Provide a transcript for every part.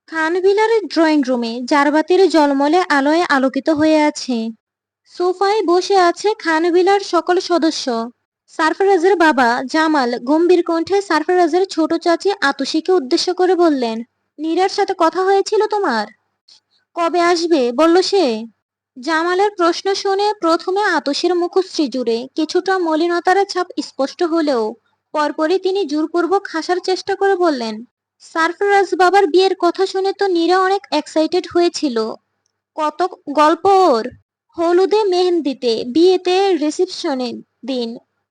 খানবিলারের drawing রুমে জারবাতির ঝলমলে আলোয় আলোকিত হয়ে আছে। সোফায় বসে আছে খানবিলার সকল সদস্য। সারফারাজের বাবা জামাল গম্ভীর কণ্ঠে সারফারাজের ছোট চাচি আতুশিকে উদ্দেশ্য করে বললেন, নীরার সাথে কথা হয়েছিল তোমার? কবে আসবে বলল সে? জামালের প্রশ্ন শুনে প্রথমে আতসীর মুখশ্রী জুড়ে কিছুটা মলিনতার ছাপ স্পষ্ট হলেও পরপরই তিনি জোরপূর্বক হাসার চেষ্টা করে বললেন, সারফরাজ বাবার বিয়ের কথা শুনে তো নীরা অনেক এক্সাইটেড হয়েছিল। কত গল্প ওর! হলুদে, মেহেন্দিতে, বিয়েতে, রিসেপশনে দিন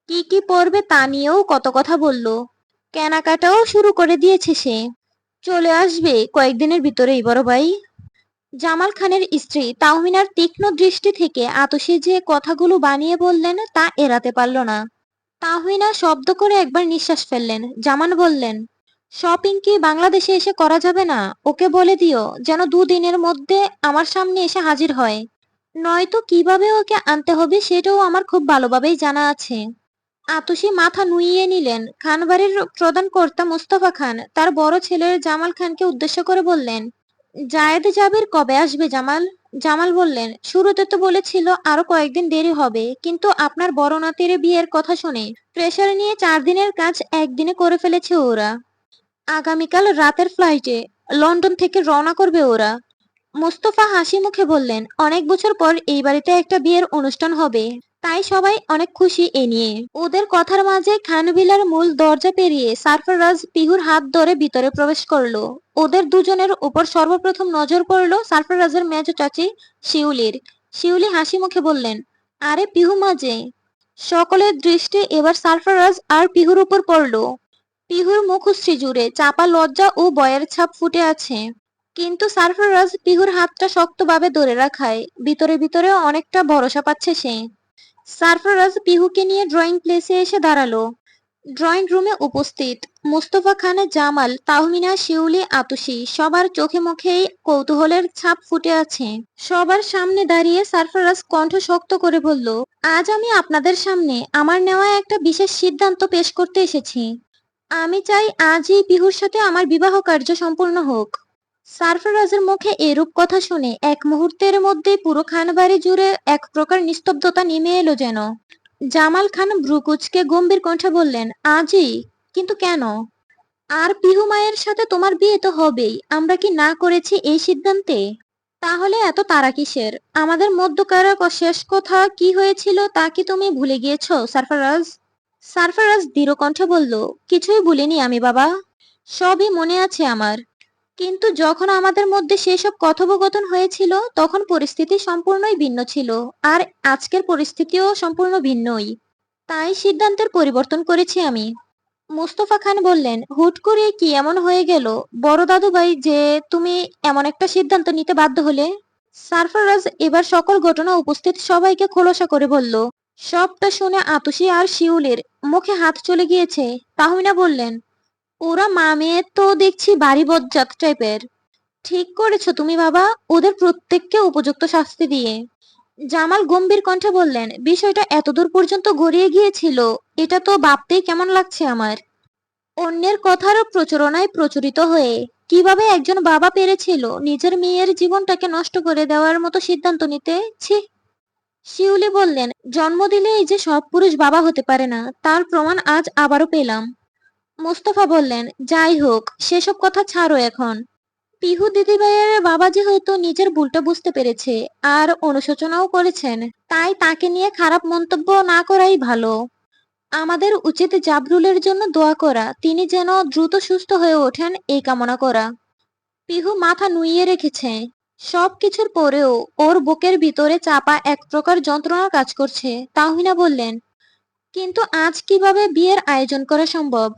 কি কি পড়বে তা নিয়েও কত কথা বলল। কেনাকাটাও শুরু করে দিয়েছে সে। চলে আসবে কয়েকদিনের ভিতরেই বড় ভাই। জামাল খানের স্ত্রী তাহমিনার তীক্ষ্ণ দৃষ্টি থেকে আতসী যে কথাগুলো বানিয়ে বললেন তা এড়াতে পারল না। তাহমিনা শব্দ করে একবার নিঃশ্বাস ফেললেন। জামান বললেন, শপিং কি বাংলাদেশে এসে করা যাবে না? ওকে বলে দিও যেন দুদিনের মধ্যে আমার সামনে এসে হাজির হয়। নয়তো কিভাবে ওকে আনতে হবে সেটাও আমার খুব ভালোভাবেই জানা আছে। আতসী মাথা নুইয়ে নিলেন। খানবাড়ির প্রধান কর্তা মুস্তফা খান তার বড় ছেলের জামাল খানকে উদ্দেশ্য করে বললেন, জায়েদ জাবির কবে আসবে জামাল? জামাল বললেন, শুরুতে তো বলেছিল আরো কয়েকদিন দেরি হবে, কিন্তু আপনার বড় নাতির বিয়ের কথা শুনে প্রেসার নিয়ে 4 দিনের কাজ একদিনে করে ফেলেছে ওরা। আগামীকাল রাতের ফ্লাইটে লন্ডন থেকে রওনা করবে ওরা। মোস্তফা হাসি মুখে বললেন, অনেক বছর পর এই বাড়িতে একটা বিয়ের অনুষ্ঠান হবে, তাই সবাই অনেক খুশি এ নিয়ে। ওদের কথার মাঝে খানবিলার মূল দরজা পেরিয়ে সারফরাজ পিহুর হাত ধরে ভিতরে প্রবেশ করলো। ওদের দুজনের উপর সর্বপ্রথম নজর পড়ল সারফরাজের মেজ চাচি শিউলির। শিউলি হাসি মুখে বললেন, আরে পিহু মাঝে। সকলের দৃষ্টি এবার সারফরাজ আর পিহুর উপর পড়ল। পিহুর মুখশ্রী জুড়ে চাপা লজ্জা ও ভয়ের ছাপ ফুটে আছে। কিন্তু সারফরাজ পিহুর হাতটা শক্তভাবে ধরে রাখায় ভিতরে ভিতরে অনেকটা ভরসা পাচ্ছে সে। সারফরাজ পিহুকে নিয়ে ড্রয়িং প্লেসে এসে দাঁড়ালো। ড্রয়িং রুমে উপস্থিত মুস্তফা খানে জামাল, তাহমিনা, শিউলি, আতুশি সবার চোখে মুখেই কৌতূহলের ছাপ ফুটে আছে। সবার সামনে দাঁড়িয়ে সারফরাজ কণ্ঠ শক্ত করে বলল, আজ আমি আপনাদের সামনে আমার নেওয়া একটা বিশেষ সিদ্ধান্ত পেশ করতে এসেছি। আমি চাই আজই পিহুর সাথে আমার বিবাহ কার্য সম্পূর্ণ হোক। সারফরাজের মুখে এরূপ কথা শুনে এক মুহূর্তের মধ্যে পুরো খানবাড়ি জুড়ে এক প্রকার নিস্তব্ধতা নেমে এলো যেন। জামাল খান ভ্রুকুচকে গম্ভীর কণ্ঠে বললেন, আজই? কিন্তু কেন? আর পিহু মায়ের সাথে তোমার বিয়ে তো হবেই, আমরা কি না করেছি এই সিদ্ধান্তে? তাহলে এত তাড়া কিসের? আমাদের মধ্যকার শেষ কথা কি হয়েছিল তা কি তুমি ভুলে গিয়েছো সারফরাজ? সারফরাজ দৃঢ় কণ্ঠে বলল, কিছুই ভুলিনি আমি বাবা, সবই মনে আছে আমার। কিন্তু যখন আমাদের মধ্যে সেসব কথোপকথন হয়েছিল তখন পরিস্থিতি সম্পূর্ণই ভিন্ন ছিল, আর আজকের পরিস্থিতিও সম্পূর্ণ ভিন্নই। তাই সিদ্ধান্তের পরিবর্তন করেছি আমি। মোস্তফা খান বললেন, হুট করে কি এমন হয়ে গেল বড় দাদু ভাই যে তুমি এমন একটা সিদ্ধান্ত নিতে বাধ্য হলে? সারফরাজ এবার সকল ঘটনা উপস্থিত সবাইকে খোলসা করে বলল। সবটা শুনে আতসী আর শিউলের মুখে হাত চলে গিয়েছে। তাহমিনা বললেন, ওরা মা মেয়ে তো দেখছি বাড়ি বজ্জাত টাইপের। ঠিক করেছো তুমি বাবা, ওদের প্রত্যেককে উপযুক্ত শাস্তি দিয়ে। জামাল গম্ভীর কণ্ঠে বললেন, বিষয়টা এতদূর পর্যন্ত গড়িয়ে গিয়েছিল, এটা তো ভাবতেই কেমন লাগছে আমার। অন্যের কথার প্রচারণায় প্রচলিত হয়ে কিভাবে একজন বাবা পেরেছিল নিজের মেয়ের জীবনটাকে নষ্ট করে দেওয়ার মতো সিদ্ধান্ত নিতে? ছি। শিউলি বললেন, জন্ম দিলেই যে সব পুরুষ বাবা হতে পারে না তার প্রমাণ আজ আবারও পেলাম। মোস্তফা বললেন, যাই হোক সেসব কথা ছাড়ো এখন। পিহু দিদিভাইয়ের বাবা যেহেতু নিজের ভুলটা বুঝতে পেরেছে আর অনুশোচনাও করেছেন, তাই তাকে নিয়ে খারাপ মন্তব্য না করাই ভালো। আমাদের উচিত জাবরুলের জন্য দোয়া করা, তিনি যেন দ্রুত সুস্থ হয়ে ওঠেন এই কামনা করা। পিহু মাথা নুইয়ে রেখেছে। সবকিছুর পরেও ওর বুকের ভিতরে চাপা এক প্রকার যন্ত্রণা কাজ করছে। তাহমিনা বললেন, কিন্তু আজ কিভাবে বিয়ের আয়োজন করা সম্ভব?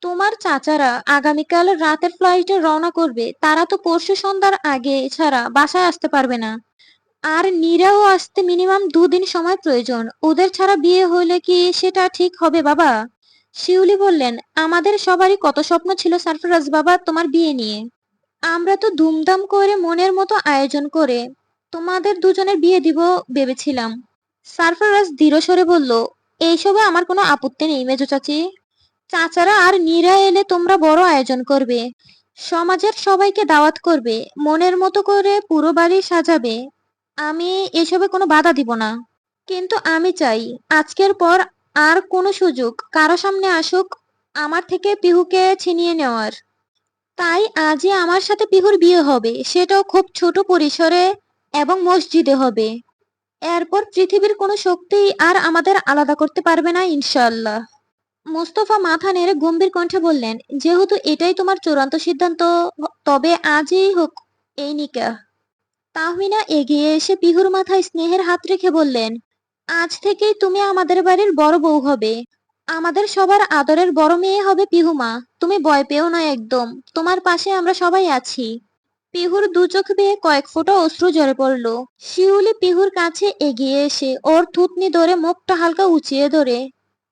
তোমার চাচারা আগামীকাল রাতের ফ্লাইটে রওনা করবে, তারা তো পরশু সন্ধ্যার আগে ছাড়া বাসায় আসতে পারবে না। আর নীরাও আসতে মিনিমাম 2 দিন সময় প্রয়োজন। ওদের ছাড়া বিয়ে হলে কি সেটা ঠিক হবে বাবা? শিউলি বললেন, আমাদের সবারই কত স্বপ্ন ছিল সারফরাজ বাবা তোমার বিয়ে নিয়ে। আমরা তো ধুমধাম করে মনের মতো আয়োজন করে তোমাদের দুজনের বিয়ে দিব ভেবেছিলাম। সারফরাজ দৃঢ় স্বরে বলল, এইসবে আমার কোনো আপত্তি নেই মেজো চাচি। চাচারা আর নীরা এলে তোমরা বড় আয়োজন করবে। সমাজের সবাইকে দাওয়াত করবে, মনের মতো করে পুরো বাড়ি সাজাবে। আমি এসবে কোনো বাধা দিব না। কিন্তু আমি চাই আজকের পর আর কোনো সুযোগ কারো সামনে আসুক আমার থেকে পিহুকে ছিনিয়ে নেওয়ার। তাই আজই আমার সাথে পিহুর বিয়ে হবে, সেটাও খুব ছোট পরিসরে এবং মসজিদে হবে। এরপর পৃথিবীর কোনো শক্তি আর আমাদের আলাদা করতে পারবে না ইনশাআল্লাহ। মোস্তফা মাথা নেড়ে গম্ভীর কণ্ঠে বললেন, যেহেতু এটাই তোমার চূড়ান্ত সিদ্ধান্ত, তবে আজই হোক এই নিকাহ। তাহমিনা এগিয়ে এসে পিহুর মাথায় স্নেহের হাত রেখে বললেন, আজ থেকেই তুমি আমাদের বাড়ির বড় বউ হবে। আমাদের সবার আদরের বড় মেয়ে হবে পিহুমা। তুমি ভয় পেও না একদম, তোমার পাশে আমরা সবাই আছি। পিহুর দু চোখ বেয়ে কয়েক ফোঁটা অশ্রু ঝরে পড়ল। শিউলি পিহুর কাছে এগিয়ে এসে ওর থুতনি ধরে মুখটা হালকা উঁচিয়ে ধরে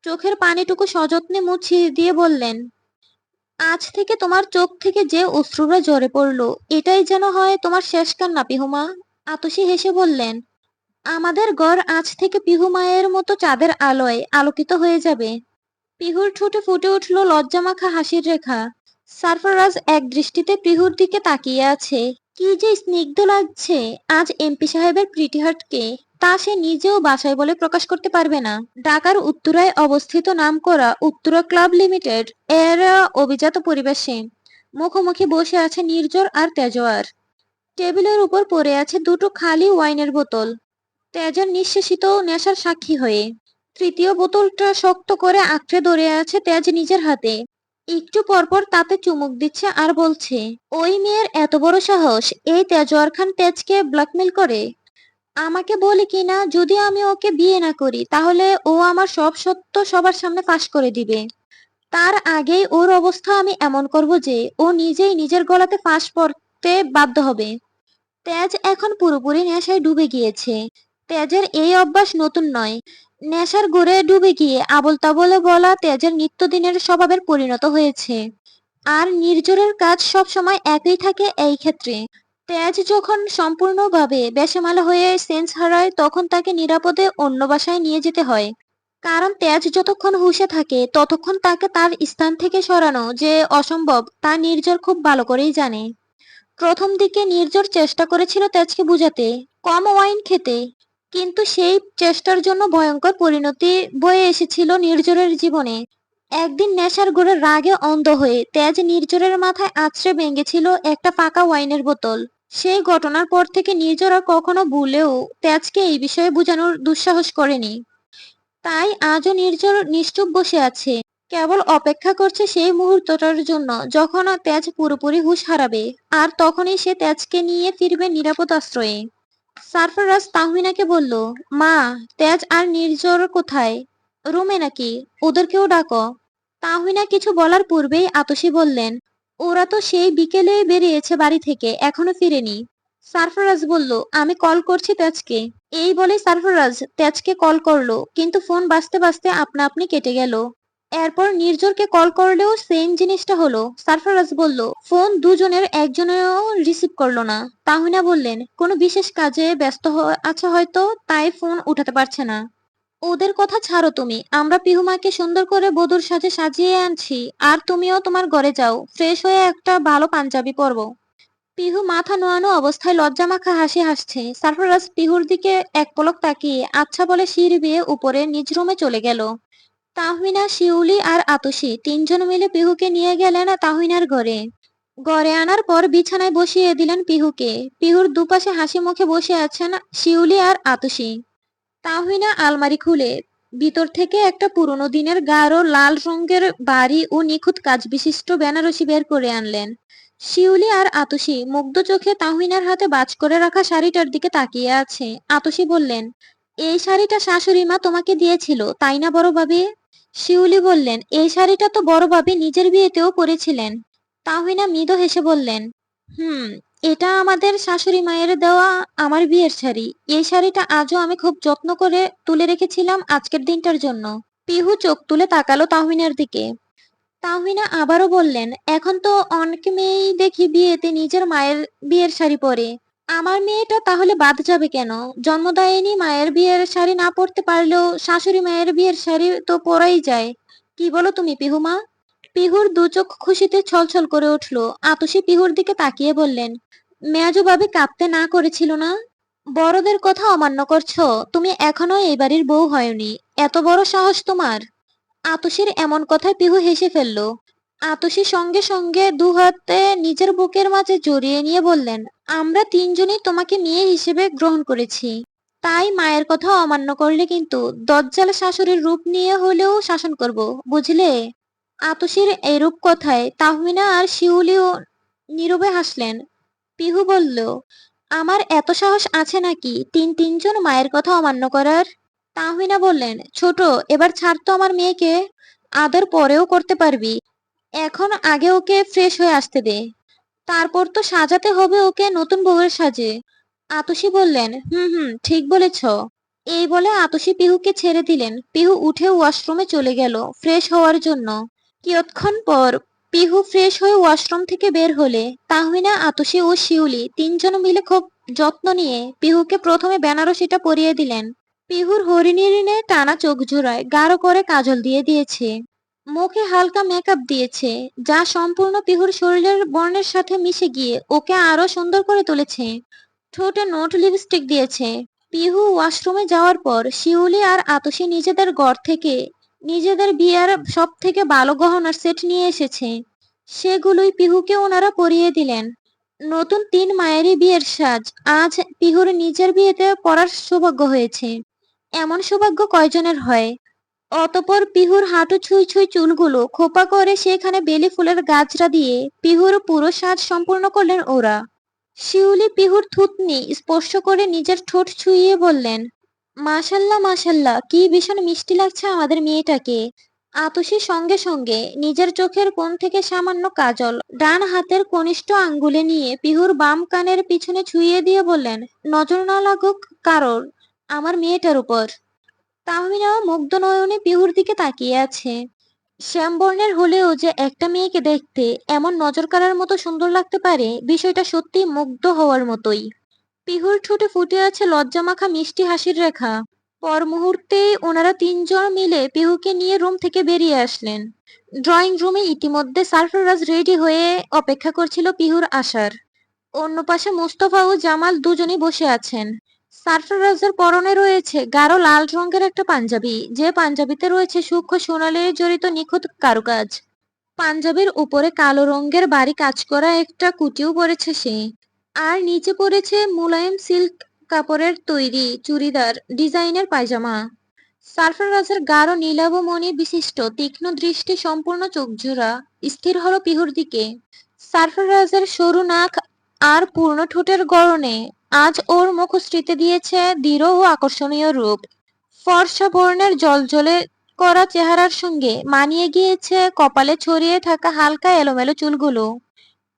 চোখের পানিটুকু সযত্নে মুছিয়ে দিয়ে বললেন, আজ থেকে তোমার চোখ থেকে যে অশ্রুরা ঝরে পড়লো, এটাই যেন হয় তোমার শেষ কান্না পিহুমা। আতসী হেসে বললেন, আমাদের ঘর আজ থেকে পিহু মায়ের মতো চাঁদের আলোয় আলোকিত হয়ে যাবে। পিহুর ঠোঁটে ফুটে উঠল লজ্জামাখা হাসির রেখা। সারফারাজ এক দৃষ্টিতে পিহুর দিকে তাকিয়ে আছে। কি যে স্নিগ্ধ লাগছে আজ এমপি সাহেবের প্রিটি হার্টকে, তা সে নিজেও বাসায় বলে প্রকাশ করতে পারবে না। ঢাকার উত্তরায় অবস্থিত নামকরা উত্তরা ক্লাব লিমিটেড এর অভিজাত পরিবেশে মুখোমুখি বসে আছে নির্ঝর আর তেজোয়ার। টেবিলের উপর পড়ে আছে দুটো খালি ওয়াইনের বোতল, তেজের নিঃশেষিত নেশার সাক্ষী হয়ে। তৃতীয় বোতলটা শক্ত করে আঁকড়ে ধরে আছে তেজ নিজের হাতে। একটু পরপর তাতে চুমুক দিচ্ছে আর বলছে, ওই মেয়ের এত বড় সাহস, এই তেজওয়ার খান তেজকে ব্ল্যাকমেল করে। আমাকে বলে কিনা যদি আমি ওকে বিয়ে না করি তাহলে ও আমার সব সত্য সবার সামনে ফাঁস করে দিবে। তার আগেই ওর অবস্থা আমি এমন করব যে ও নিজেই নিজের গলাতে ফাঁস পড়তে বাধ্য হবে। তেজ এখন পুরোপুরি নেশায় ডুবে গিয়েছে। তেজের এই অভ্যাস নতুন নয়। নেশার ঘোরে ডুবে গিয়ে আবোল তাবোলে বলা তেজের নিত্যদিনের স্বভাবের পরিণত হয়েছে। আর নির্জরের কাজ সব সময় একই থাকে এই ক্ষেত্রে। তেজ যখন সম্পূর্ণভাবে বেসামাল হয়ে সেন্স হারায় তখন তাকে নিরাপদে অন্য বাসায় নিয়ে যেতে হয়। কারণ তেজ যতক্ষণ হুঁশে থাকে ততক্ষণ তাকে তার স্থান থেকে সরানো যে অসম্ভব তা নির্ঝর খুব ভালো করেই জানে। প্রথম দিকে নির্ঝর চেষ্টা করেছিল তেজকে বুঝাতে, কম ওয়াইন খেতে। কিন্তু সেই চেষ্টার জন্য ভয়ঙ্কর পরিণতি বয়ে এসেছিল নির্ঝরের জীবনে। একদিন নেশার ঘোরে রাগে অন্ধ হয়ে তেজ নির্ঝরের মাথায় আছড়ে ভেঙেছিল একটা ফাঁকা ওয়াইনের বোতল। সেই ঘটনার পর থেকে নির্ঝর আর কখনো ভুলেও তেজকে এই বিষয়ে বোঝানোর দুঃসাহস করেনি। তাই আজও নির্ঝর নিশ্চুপ বসে আছে, কেবল অপেক্ষা করছে সেই মুহূর্তটার জন্য যখন তেজ পুরোপুরি হুঁশ হারাবে, আর তখনই সে তেজকে নিয়ে ফিরবে নিরাপদ আশ্রয়ে। সারফারাজ তাহমিনাকে বলল, মা, তেজ আর নির্ঝর কোথায়? রুমে নাকি? ওদেরকেও ডাকো। তাহমিনা কিছু বলার পূর্বেই আতসী বললেন, ওরা তো সেই বিকেলে বেরিয়েছে বাড়ি থেকে, এখনো ফিরেনি। সারফারাজ বলল, আমি কল করছি তেজকে। এই বলে সারফারাজ তেজকে কল করলো, কিন্তু ফোন বাজতে বাজতে আপনা আপনি কেটে গেল। এরপর নির্ঝরকে কল করলেও সেম জিনিসটা হলো। সারফারাজ বলল, ফোন দুজনের একজনেও রিসিভ করলো না। তাহমিনা বললেন, কোনো বিশেষ কাজে ব্যস্ত আছে হয়তো, তাই ফোন উঠাতে পারছে না। ওদের কথা ছাড়ো তুমি, আমরা পিহুমাকে সুন্দর করে বধূর সাজে সাজিয়ে আনছি। আর তুমিও তোমার ঘরে যাও, ফ্রেশ হয়ে একটা ভালো পাঞ্জাবি পরবো। পিহু মাথা নোয়ানো অবস্থায় লজ্জামাখা হাসি হাসছে। সারফারাজ পিহুর দিকে এক পলক তাকিয়ে আচ্ছা বলে সিঁড়ি বেয়ে উপরে নিজ রুমে চলে গেল। তাহমিনা, শিউলি আর আতসী তিনজন মিলে পিহুকে নিয়ে গেলেন তাহমিনার ঘরে। ঘরে আনার পর বিছানায় বসিয়ে দিলেন পিহুকে। পিহুর দুপাশে হাসি মুখে বসে আছেন শিউলি আর আতসী। তাহমিনা আলমারি খুলে ভিতর থেকে একটা পুরোনো দিনের গাঢ় লাল রঙের ভারী ও নিখুঁত কাজ বিশিষ্ট বেনারসি বের করে আনলেন। শিউলি আর আতসী মুগ্ধ চোখে তাহমিনার হাতে বাজ করে রাখা শাড়িটার দিকে তাকিয়ে আছে। আতসী বললেন, এই শাড়িটা শাশুড়ি মা তোমাকে দিয়েছিল তাই না বড় ভাবি? শিউলি বললেন, এই শাড়িটা তো বড় ভাবি নিজের বিয়েতেও পরেছিলেন। তাহমিনা মৃদু হেসে বললেন, হুম, এটা আমাদের শাশুড়ি মায়ের দেওয়া আমার বিয়ের শাড়ি। এই শাড়িটা আজও আমি খুব যত্ন করে তুলে রেখেছিলাম আজকের দিনটার জন্য। পিহু চোখ তুলে তাকালো তাহমিনার দিকে। তাহমিনা আবারও বললেন, এখন তো অনেক মেয়েই দেখি বিয়েতে নিজের মায়ের বিয়ের শাড়ি পরে। আমার মেয়েটা তাহলে বাদ যাবে কেন? জন্মদায়িনী মায়ের বিয়ের শাড়ি না পরতে পারলেও শাশুড়ি মায়ের বিয়ের শাড়ি তো পরাই যায়। কি বলো তুমি পিহুমা? পিহুর দু চোখ খুশিতে ছলছল করে উঠল। আতসী পিহুর দিকে তাকিয়ে বললেন, মেয়াজু ভাবি কাঁদতে না করেছিল না? বড়দের কথা অমান্য করছো? তুমি এখনো এই বাড়ির বউ হয়নি, এত বড় সাহস তোমার? আতসীর এমন কথায় পিহু হেসে ফেলল। আতসী সঙ্গে সঙ্গে দু হাতে নিজের বুকের মাঝে জড়িয়ে নিয়ে বললেন, আমরা তিনজনই তোমাকে মেয়ে হিসেবে গ্রহণ করেছি, তাই মায়ের কথা অমান্য করলে কিন্তু দজ্জাল শাশুড়ির রূপ নিয়ে হলেও শাসন করব, বুঝলে? আতসীর এরূপ কথায় তাহমিনা আর শিউলিও নীরবে হাসলেন। পিহু বলল, আমার এত সাহস আছে নাকি তিনজন মায়ের কথা অমান্য করার? তাহমিনা বললেন, ছোট, এবার ছাড় তো আমার মেয়েকে, আদর পরেও করতে পারবি, এখন আগে ওকে ফ্রেশ হয়ে আসতে দে, তারপর তো সাজাতে হবে ওকে নতুন বউয়ের সাজে। আতসী বললেন, হুম হুম, ঠিক বলেছ। এই বলে আতসী পিহুকে ছেড়ে দিলেন। পিহু উঠে ওয়াশরুমে চলে গেল ফ্রেশ হওয়ার জন্য। কিয়ৎক্ষণ পর পিহু ফ্রেশ হয়ে ওয়াশরুম থেকে বের হলে তাহমিনা, আতসী ও শিউলি তিনজন মিলে খুব যত্ন নিয়ে পিহুকে প্রথমে বেনারসিটা পরিয়ে দিলেন। পিহুর হরিণীরিনে টানা চোখ জোড়ায় গাঢ় করে কাজল দিয়ে দিয়েছে, মুখে হালকা মেকআপ দিয়েছে, যা সম্পূর্ণ পিহুর শরীরের বর্ণের সাথে মিশে গিয়ে ওকে আরো সুন্দর করে তুলেছে। ঠোঁটে নোট লিপস্টিক দিয়েছে। পিহু ওয়াশরুমে যাওয়ার পর শিউলি আর আতসী নিজেদের ঘর থেকে নিজেদের বিয়ের সব থেকে ভালো গহনার সেট নিয়ে এসেছে। সেগুলোই পিহুকে ওনারা পরিয়ে দিলেন। নতুন তিন মায়েরই বিয়ের সাজ আজ পিহুর নিজের বিয়েতে পরার সৌভাগ্য হয়েছে। এমন সৌভাগ্য কয়জনের হয়? অতঃপর পিহুর হাঁটু ছুঁই ছুঁই চুলগুলো খোপা করে সেখানে বেলি ফুলের গাজরা দিয়ে পিহুর পুরো সাজ সম্পূর্ণ করলেন ওরা। শিউলি পিহুর থুতনি স্পর্শ করে নিজের ঠোঁট ছুঁইয়ে বললেন, মাশাল্লাহ মাশাল্লাহ, কি ভীষণ মিষ্টি লাগছে আমাদের মেয়েটাকে। আতসী সঙ্গে সঙ্গে নিজের চোখের কোণ থেকে সামান্য কাজল ডান হাতের কনিষ্ঠ আঙ্গুলে নিয়ে পিহুর বাম কানের পিছনে ছুঁইয়ে দিয়ে বললেন, নজর না লাগুক কারোর আমার মেয়েটার উপর। তাহমিনাও মুগ্ধ নয়নে পিহুর দিকে তাকিয়ে আছে। শ্যামবর্ণের হলেও যে একটা মেয়েকে দেখতে এমন নজর কাড়ার মতো সুন্দর লাগতে পারে, বিষয়টা সত্যি মুগ্ধ হওয়ার মতোই। পিহুর ঠোঁটে ফুটে আছে লজ্জামাখা মিষ্টি হাসির রেখা। পর মুহূর্তেই ওনারা তিনজন মিলে পিহুকে নিয়ে রুম থেকে বেরিয়ে আসলেন। ড্রয়িং রুমে ইতিমধ্যে সারফরাজ রেডি হয়ে অপেক্ষা করছিল পিহুর আসার। অন্য পাশে মুস্তফা ও জামাল দুজনই বসে আছেন। সারফরাজের পরনে রয়েছে গাঢ় লাল রঙের একটা পাঞ্জাবি, যে পাঞ্জাবিতে রয়েছে সূক্ষ্ম সোনালি জড়িত নিখুঁত কারুকাজ। পাঞ্জাবির উপরে কালো রঙের বাড়ি কাজ করা একটা কুচিও পরেছে সে। আর নিচে পরেছে মুলায়েম সিল্ক কাপড়ের তৈরি চুড়িদার ডিজাইনের পায়জামা। সারফরাজের গাঢ় নীলাভ মণি বিশিষ্ট তীক্ষ্ণ দৃষ্টি সম্পূর্ণ চোখজোড়া স্থির হলো পিহুর দিকে। সারফরাজের সরু নাক আর পূর্ণ ঠোঁটের গড়নে আজ ওর মুখশ্রীতে দিয়েছে দৃঢ় ও আকর্ষণীয় রূপ। ফর্সা বর্ণের জলজলে করা চেহারার সঙ্গে মানিয়ে গিয়েছে কপালে ছড়িয়ে থাকা হালকা এলোমেলো চুলগুলো।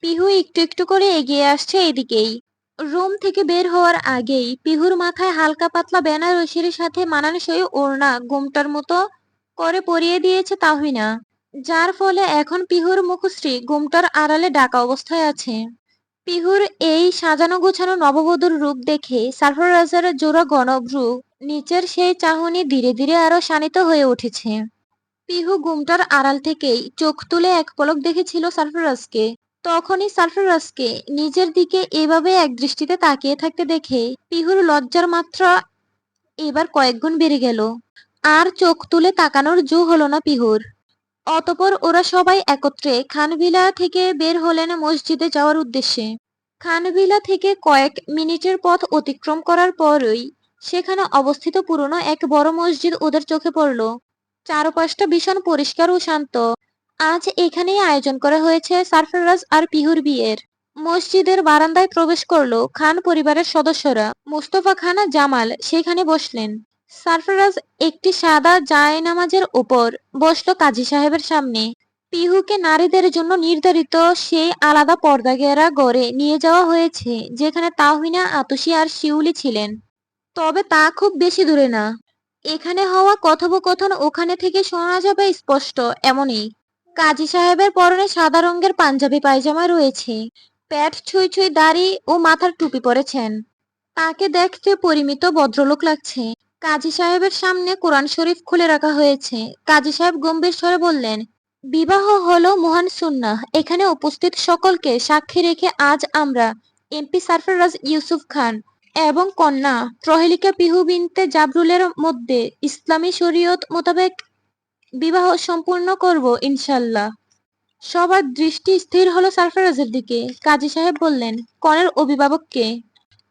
পিহু একটু একটু করে এগিয়ে আসছে এদিকেই। রুম থেকে বের হওয়ার আগেই পিহুর মাথায় হালকা পাতলা বেনারসির সাথে মানানসই ওড়না ঘোমটার মতো করে পরিয়ে দিয়েছে তাহমিনা, যার ফলে এখন পিহুর মুখশ্রী ঘোমটার আড়ালে ঢাকা অবস্থায় আছে। পিহুর এই সাজানো গোছানো নববধূর রূপ দেখে সারফরাজের জোড়া গণভ্রু নিচের সেই চাহনি ধীরে ধীরে আরো শানিত হয়ে উঠেছে। পিহু ঘুমটার আড়াল থেকেই চোখ তুলে এক পলক দেখেছিল সারফরাজকে। তখনই সারফরাজকে নিজের দিকে এভাবে এক দৃষ্টিতে তাকিয়ে থাকতে দেখে পিহুর লজ্জার মাত্রা এবার কয়েকগুণ বেড়ে গেল। আর চোখ তুলে তাকানোর জো হলো না পিহুর। অতঃপর ওরা সবাই একত্রে খানভিলা থেকে বের হলেন মসজিদে যাওয়ার উদ্দেশ্যে। খানভিলা থেকে কয়েক মিনিটের পথ অতিক্রম করার পরই সেখানে অবস্থিত পুরনো এক বড় মসজিদ ওদের চোখে পড়ল। চারপাশটা ভীষণ পরিষ্কার ও শান্ত। আজ এখানেই আয়োজন করা হয়েছে সারফরাজ আর পিহুর বিয়ের। মসজিদের বারান্দায় প্রবেশ করলো খান পরিবারের সদস্যরা। মুস্তফা খান আর জামাল সেখানে বসলেন। সারফরাজ একটি সাদা জায়নামাজের উপর বসলো কাজী সাহেবের সামনে। পিহুকে নারীদের জন্য নির্ধারিত সেই আলাদা পর্দা ঘেরা ঘরে নিয়ে যাওয়া হয়েছে, যেখানে তাহমিনা, আতসী আর শিউলি ছিলেন। তবে তা খুব বেশি দূরে না। এখানে হওয়া কথোপকথন ওখানে থেকে শোনা যাবে স্পষ্ট, এমনই। কাজী সাহেবের পরনে সাদা রঙের পাঞ্জাবি পায়জামা রয়েছে, পেট ছুঁই ছুঁই দাড়ি ও মাথার টুপি পরেছেন। তাকে দেখতে পরিমিত ভদ্রলোক লাগছে। কাজী সাহেবের সামনে কোরআন শরীফ খুলে রাখা হয়েছে। কাজী সাহেব গম্ভীর স্বরে বললেন, বিবাহ হলো মহান সুন্নাহ। এখানে উপস্থিত সকলকে সাক্ষী রেখে আজ আমরা এমপি সারফরাজ ইউসুফ খান এবং কন্যা প্রহেলিকা পিহু বিনতে জাবরুলের মধ্যে ইসলামী শরীয়ত মোতাবেক বিবাহ সম্পূর্ণ করব ইনশাল্লাহ। সবার দৃষ্টি স্থির হলো সারফরাজের দিকে। কাজী সাহেব বললেন, কনের অভিভাবককে?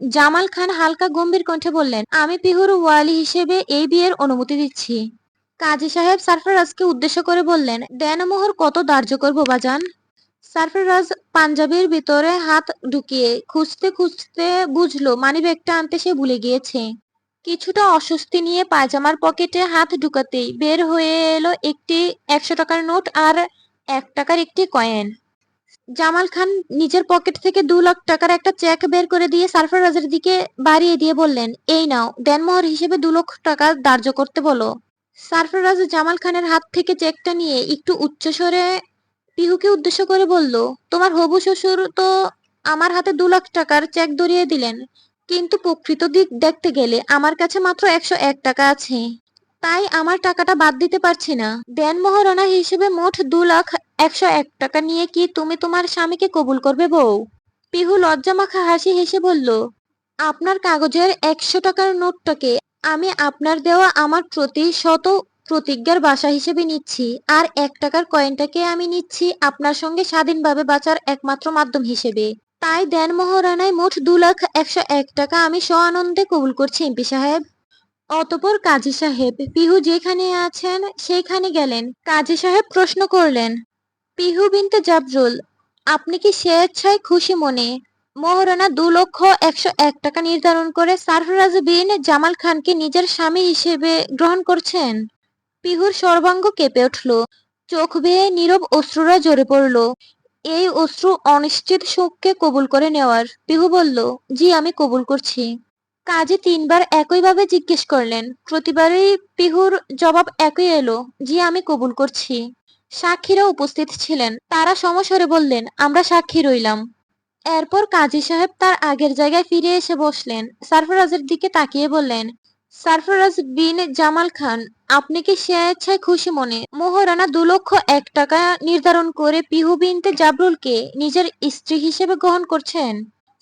জামাল খান হালকা গম্ভীর কণ্ঠে বললেন, আমি পিহুর ওয়ালি হিসেবে এই বিয়ের অনুমতি দিচ্ছি। কাজী সাহেব সারফরাজকে উদ্দেশ্য করে বললেন, দেনমোহর কত ধার্য করবো বাজান? সারফরাজ পাঞ্জাবির ভিতরে হাত ঢুকিয়ে খুঁজতে খুঁজতে বুঝলো মানিব্যাগটা আনতে সে ভুলে গিয়েছে। কিছুটা অস্বস্তি নিয়ে পায়জামার পকেটে হাত ঢুকাতেই বের হয়ে এলো একটি 100 টাকার নোট আর 1 টাকার একটি কয়েন। জামাল খান নিজের পকেট থেকে 2 লাখ টাকার একটা চেক বের করে দিয়ে সারফরাজের দিকে বাড়িয়ে দিয়ে বললেন, এই নাও, দেনমোহর হিসেবে 2 লক্ষ টাকা ধার্য করতে বলো। সারফরাজ জামাল খানের হাত থেকে চেকটা নিয়ে একটু উচ্চস্বরে পিহুকে উদ্দেশ্য করে বলল, তোমার হবু শ্বশুর তো আমার হাতে 2 লাখ টাকার চেক ধরিয়ে দিলেন, কিন্তু প্রকৃত দিক দেখতে গেলে আমার কাছে মাত্র 101 টাকা আছে। তাই আমার টাকাটা বাদ দিতে পারছি না। দেনমোহরানা হিসেবে মোট 2,01,001 টাকা নিয়ে কি তুমি তোমার স্বামীকে কবুল করবে বউ? পিহু লজ্জামাখা হাসি হেসে বলল, আপনার কাগজের 100 টাকার নোটটাকে আমি আপনার দেওয়া আমার প্রতি শত প্রতিজ্ঞার বাসা হিসেবে নিচ্ছি, আর 1 টাকার কয়েনটাকে আমি নিচ্ছি আপনার সঙ্গে স্বাধীনভাবে বাঁচার একমাত্র মাধ্যম হিসেবে। তাই দেনমোহরানায় মোট 2,01,001 টাকা আমি সআনন্দে কবুল করছি এমপি সাহেব। অতঃপর কাজী সাহেব পিহু যেখানে আছেন সেইখানে গেলেন। কাজী সাহেব প্রশ্ন করলেন, পিহু বিনতে জাবরুল, আপনি কি স্বেচ্ছায় খুশি মনে মহারানা 2,01,001 টাকা নির্ধারণ করে সারফরাজ বিন জামাল খানকে নিজের স্বামী হিসেবে গ্রহণ করছেন? পিহুর সর্বাঙ্গ কেঁপে উঠল, চোখ বেয়ে নীরব অশ্রুরা ঝরে পড়ল। এই অশ্রু অনিশ্চিত শোককে কবুল করে নেওয়ার। পিহু বলল, জি আমি কবুল করছি। কাজী 3 বার একইভাবে জিজ্ঞেস করলেন। প্রতিবারই পিহুর জবাব একই এলো, জি আমি কবুল করছি। সাক্ষীরা উপস্থিত ছিলেন। তারা সমস্বরে বললেন, আমরা সাক্ষী রইলাম। এরপর কাজী সাহেব তার আগের জায়গায় ফিরে এসে বসলেন। সারফরাজের দিকে তাকিয়ে বললেন, সারফরাজ বিন জামাল খান, আপনি কি স্বেচ্ছায় খুশি মনে মোহরানা 2,01,000 টাকা নির্ধারণ করে পিহু বিনতে জাবরুলকে নিজের স্ত্রী হিসেবে গ্রহণ করছেন?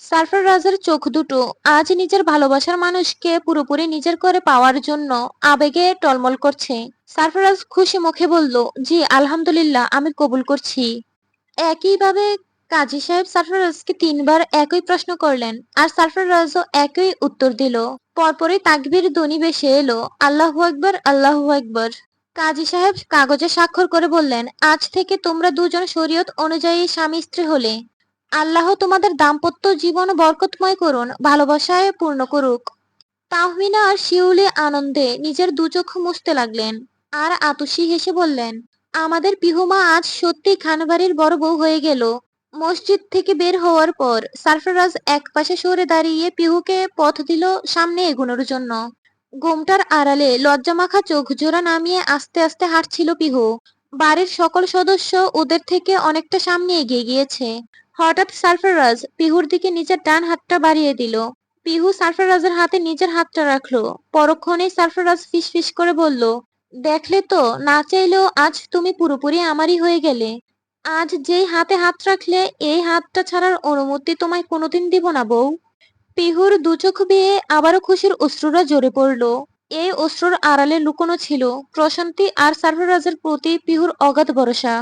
সারফরাজের চোখ দুটো আজ নিজের ভালোবাসার মানুষকে পুরোপুরি নিজের করে পাওয়ার জন্য আবেগে টলমল করছে। সারফরাজ খুশি মুখে বলল, জি আলহামদুলিল্লাহ, আমি কবুল করছি। একইভাবে কাজী সাহেব সারফরাজকে 3 বার একই প্রশ্ন করলেন, আর সারফরাজও একই উত্তর দিল। পরপরই তাকবীর ধ্বনি ভেসে এলো, আল্লাহু আকবার, আল্লাহু আকবার। কাজী সাহেব কাগজে স্বাক্ষর করে বললেন, আজ থেকে তোমরা দুজন শরীয়ত অনুযায়ী স্বামী স্ত্রী হলে। আল্লাহ তোমাদের দাম্পত্য জীবন বরকতময় করুন, ভালোবাসায় পূর্ণ করুক। তাহমিনা আর শিউলি আনন্দে নিজের 2 চোখ মুছতে লাগলেন, আর আতশি হেসে বললেন, আমাদের পিহুমা আজ সত্যি খানবাড়ির বড় বউ হয়ে গেল। মসজিদ থেকে বের হওয়ার পর সারফরাজ একপাশে সরে দাঁড়িয়ে পিহুকে পথ দিল সামনে এগোনোর জন্য। ঘোমটার আড়ালে লজ্জামাখা চোখ জোড়া নামিয়ে আস্তে আস্তে হাঁটছিল পিহু। বাড়ির সকল সদস্য ওদের থেকে অনেকটা সামনে এগিয়ে গিয়েছে। হঠাৎ সারফরাজ পিহুর দিকে নিজের ডান হাতটা বাড়িয়ে দিল। পিহু সারফরাজের হাতে নিজের হাতটা রাখলো। পরক্ষণেই সারফরাজ ফিসফিস করে বলল, দেখলে তো, না চাইলেও আজ তুমি পুরোপুরি আমারই হয়ে গেলে। আজ যেই হাতে হাত রাখলে, এই হাতটা ছাড়ার অনুমতি তোমায় কোনোদিন দিব না বউ। পিহুর 2 চোখ বেয়ে আবারও খুশির অশ্রুরা ঝরে পড়ল। এই অশ্রুর আড়ালে লুকোনো ছিল প্রশান্তি আর সারফরাজের প্রতি পিহুর অগাধ ভরসা।